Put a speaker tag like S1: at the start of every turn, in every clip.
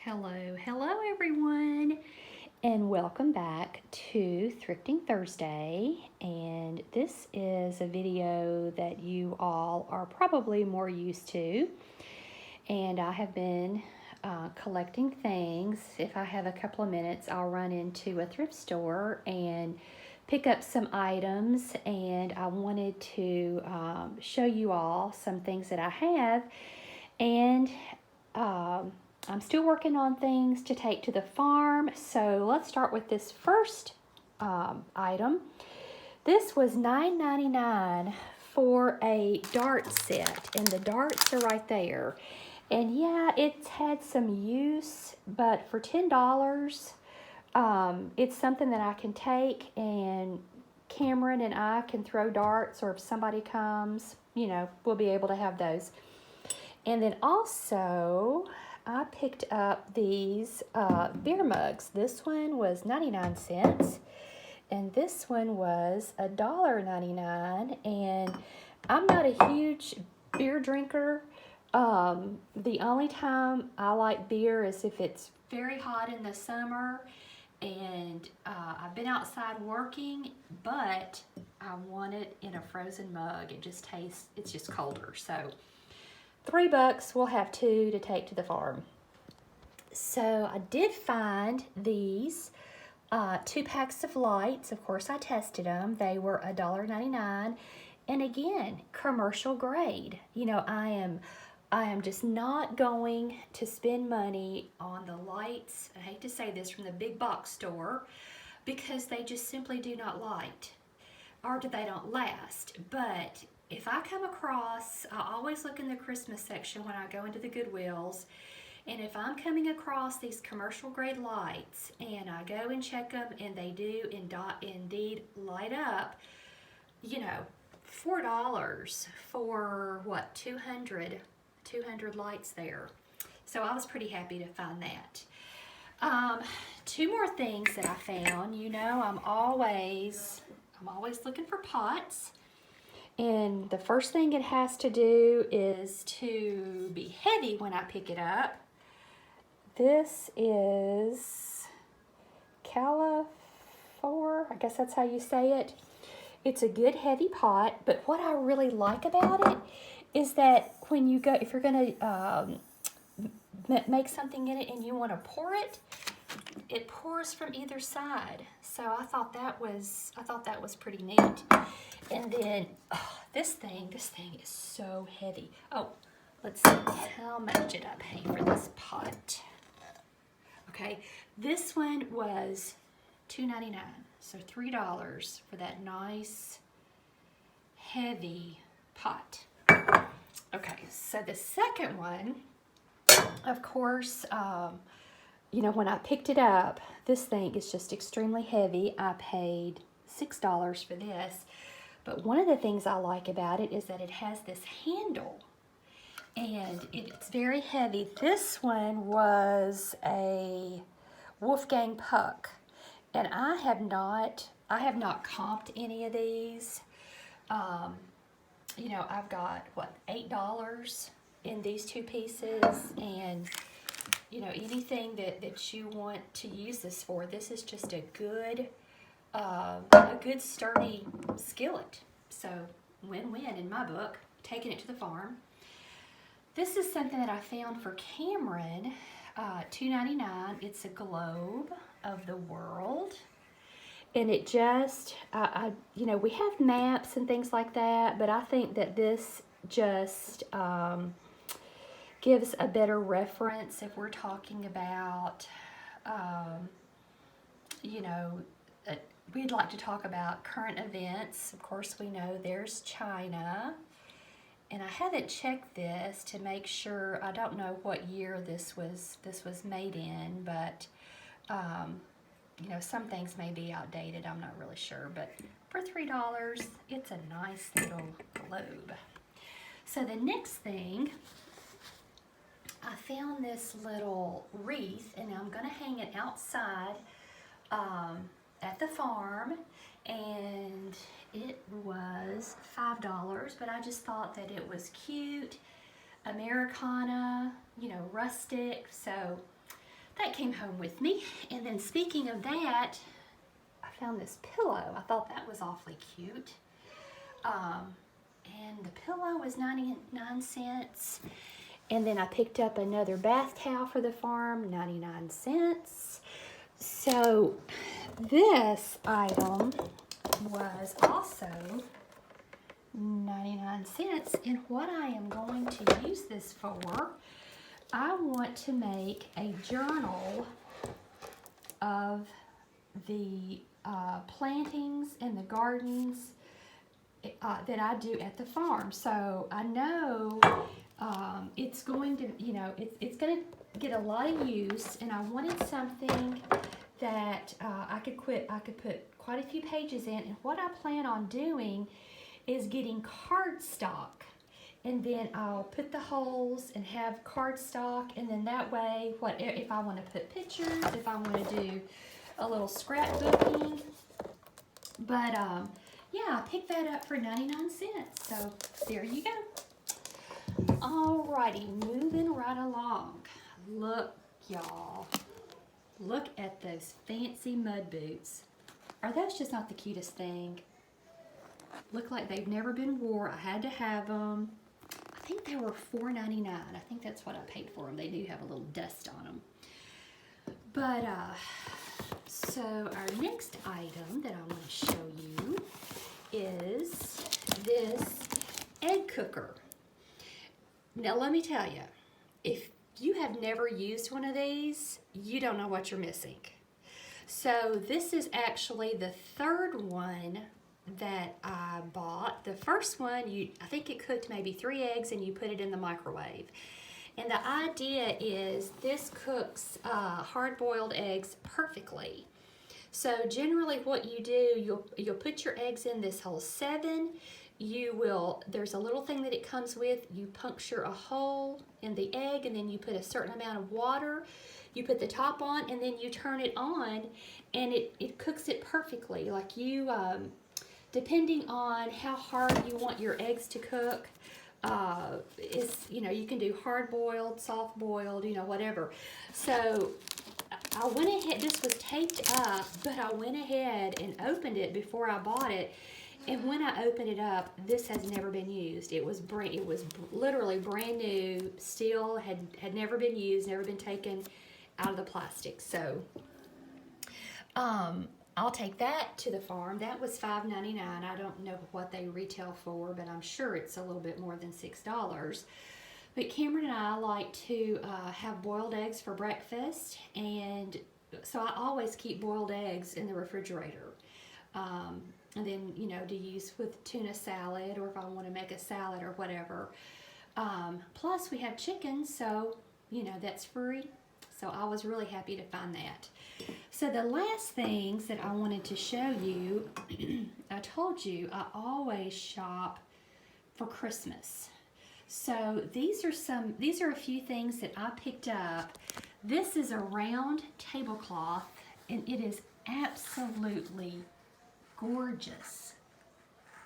S1: Hello everyone, and welcome back to Thrifting Thursday. And this is a video that you all are probably more used to. And I have been collecting things. If I have a couple of minutes, I'll run into a thrift store and pick up some items. And I wanted to show you all some things that I have. And I'm still working on things to take to the farm. So let's start with this first item. This was $9.99 for a dart set, and the darts are right there. And yeah, it's had some use, but for $10, it's something that I can take, and Cameron and I can throw darts, or if somebody comes, we'll be able to have those. And then also, I picked up these beer mugs. This one was 99 cents, and this one was $1.99. And I'm not a huge beer drinker. The only time I like beer is if it's very hot in the summer, and I've been outside working, but I want it in a frozen mug. It just tastes, it's just colder. So $3, we'll have two to take to the farm. So I did find these 2 packs of lights. Of course, I tested them. They were $1.99, and again, commercial grade. I am just not going to spend money on the lights. I hate to say this, from the big box store, because they just simply do not light, or they don't last. But if I come across, I always look in the Christmas section when I go into the Goodwills, and if I'm coming across these commercial grade lights and I go and check them and they do indeed light up, $4 for what, 200 lights there. So I was pretty happy to find that. Two more things that I found. I'm always looking for pots. And the first thing it has to do is to be heavy when I pick it up. This is Califor, I guess that's how you say it. It's a good heavy pot, but what I really like about it is that when you go, if you're going to make something in it and you want to pour it, it pours from either side. So I thought that was pretty neat. And then this thing is so heavy. Oh, let's see, how much did I pay for this pot? Okay, this one was $2.99, so $3 for that nice heavy pot. Okay, so the second one, of course, when I picked it up, this thing is just extremely heavy. I paid $6 for this. But one of the things I like about it is that it has this handle, and it's very heavy. This one was a Wolfgang Puck, and I have not comped any of these. I've got, $8 in these two pieces, and anything that you want to use this for, this is just a good sturdy skillet. So win-win in my book, taking it to the farm. This is something that I found for Cameron, $2.99. It's a globe of the world. And it just, we have maps and things like that, but I think that this just gives a better reference if we're talking about, we'd like to talk about current events. Of course, we know there's China. And I haven't checked this to make sure. I don't know what year this was made in, but some things may be outdated. I'm not really sure, but for $3, it's a nice little globe. So the next thing, I found this little wreath, and I'm going to hang it outside at the farm, and it was $5, but I just thought that it was cute, Americana, rustic. So that came home with me. And then speaking of that, I found this pillow. I thought that was awfully cute. And the pillow was 99 cents. And then I picked up another bath towel for the farm, 99 cents. So this item was also 99 cents. And what I am going to use this for, I want to make a journal of the plantings and the gardens that I do at the farm. So I know it's going to, it's going to get a lot of use, and I wanted something that I could put quite a few pages in. And what I plan on doing is getting cardstock, and then I'll put the holes and have cardstock, and then that way, if I want to put pictures, if I want to do a little scrapbooking. But yeah, I picked that up for 99 cents. So there you go. Alrighty, moving right along. Look, y'all. Look at those fancy mud boots. Are those just not the cutest thing? Look like they've never been worn. I had to have them. I think they were $4.99. I think that's what I paid for them. They do have a little dust on them. But, so our next item that I want to show you is this egg cooker. Now let me tell you, if you have never used one of these, you don't know what you're missing. So this is actually the third one that I bought. The first one, I think it cooked maybe 3 eggs and you put it in the microwave. And the idea is this cooks hard-boiled eggs perfectly. So generally what you do, you'll put your eggs in this hole 7. There's a little thing that it comes with. You puncture a hole in the egg, and then you put a certain amount of water. You put the top on, and then you turn it on, and it cooks it perfectly. Like depending on how hard you want your eggs to cook, you can do hard boiled, soft boiled, whatever. So I went ahead, this was taped up, but I went ahead and opened it before I bought it. And when I opened it up, this has never been used. It was literally brand new, still had never been used, never been taken out of the plastic. So I'll take that to the farm. That was $5.99. I don't know what they retail for, but I'm sure it's a little bit more than $6. But Cameron and I like to have boiled eggs for breakfast, and so I always keep boiled eggs in the refrigerator. And then, to use with tuna salad, or if I want to make a salad or whatever. Plus, we have chicken, so, that's free. So I was really happy to find that. So the last things that I wanted to show you, I told you I always shop for Christmas. So these are a few things that I picked up. This is a round tablecloth, and it is absolutely gorgeous.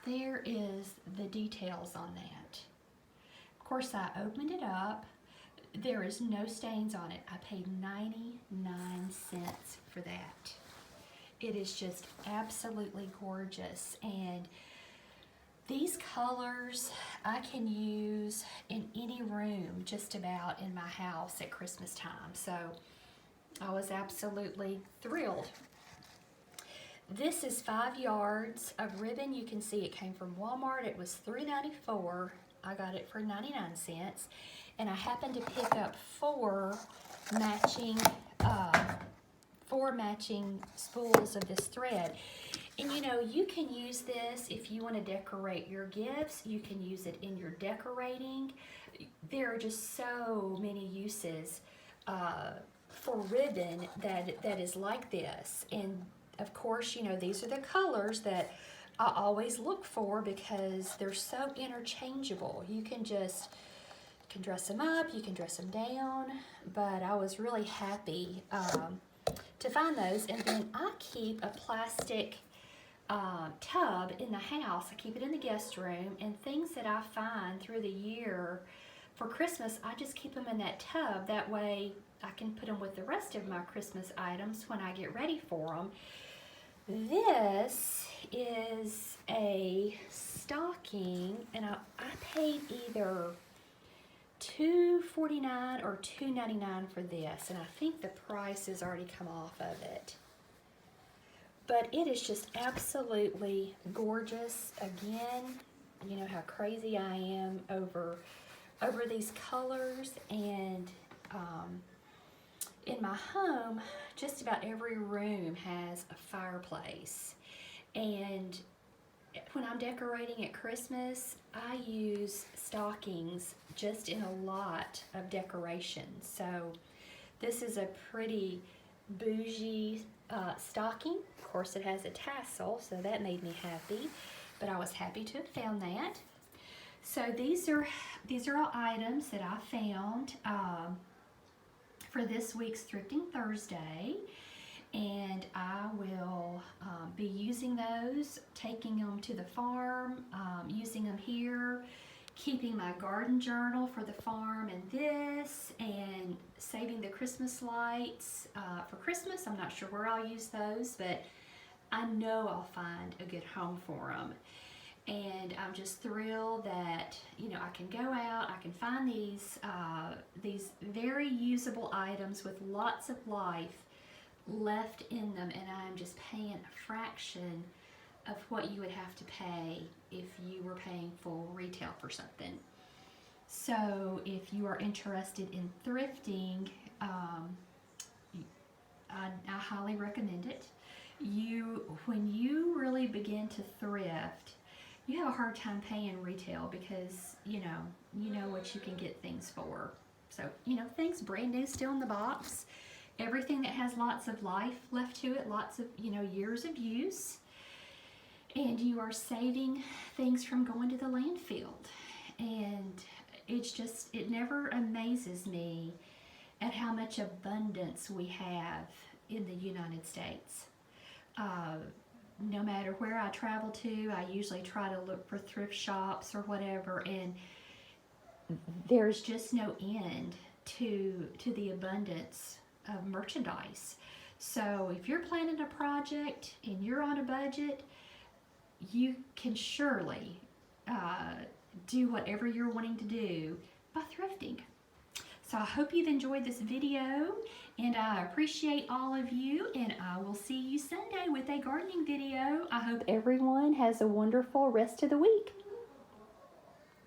S1: There is the details on that. Of course, I opened it up. There is no stains on it. I paid 99 cents for that. It is just absolutely gorgeous. And these colors I can use in any room just about in my house at Christmas time. So I was absolutely thrilled. This is 5 yards of ribbon. You can see it came from Walmart. It was $3.94. I got it for 99 cents. And I happened to pick up 4 matching spools of this thread. And you can use this if you want to decorate your gifts. You can use it in your decorating. There are just so many uses for ribbon that is like this. And of course, these are the colors that I always look for because they're so interchangeable. You can dress them up, you can dress them down, but I was really happy to find those. And then I keep a plastic tub in the house. I keep it in the guest room, and things that I find through the year for Christmas, I just keep them in that tub. That way I can put them with the rest of my Christmas items when I get ready for them. This is a stocking, and I paid either $2.49 or $2.99 for this, and I think the price has already come off of it. But it is just absolutely gorgeous. Again, you know how crazy I am over these colors, and in my home, just about every room has a fireplace. And when I'm decorating at Christmas, I use stockings just in a lot of decorations. So this is a pretty bougie stocking. Of course, it has a tassel, so that made me happy, but I was happy to have found that. So these are all items that I found for this week's Thrifting Thursday, and I will be using those, taking them to the farm, using them here, keeping my garden journal for the farm and this, and saving the Christmas lights for Christmas. I'm not sure where I'll use those, but I know I'll find a good home for them. And I'm just thrilled that, you know, I can go out, I can find these very usable items with lots of life left in them, and I'm just paying a fraction of what you would have to pay if you were paying full retail for something. So if you are interested in thrifting, I highly recommend it. When you really begin to thrift, you have a hard time paying retail because you know what you can get things for. So, you know, things brand new, still in the box, everything that has lots of life left to it, lots of, you know, years of use, and you are saving things from going to the landfill. And it never amazes me at how much abundance we have in the United States. No matter where I travel to, I usually try to look for thrift shops or whatever, and there's just no end to the abundance of merchandise. So if you're planning a project and you're on a budget, you can surely do whatever you're wanting to do by thrifting. So I hope you've enjoyed this video, and I appreciate all of you, and I will see you Sunday with a gardening video. I hope everyone has a wonderful rest of the week.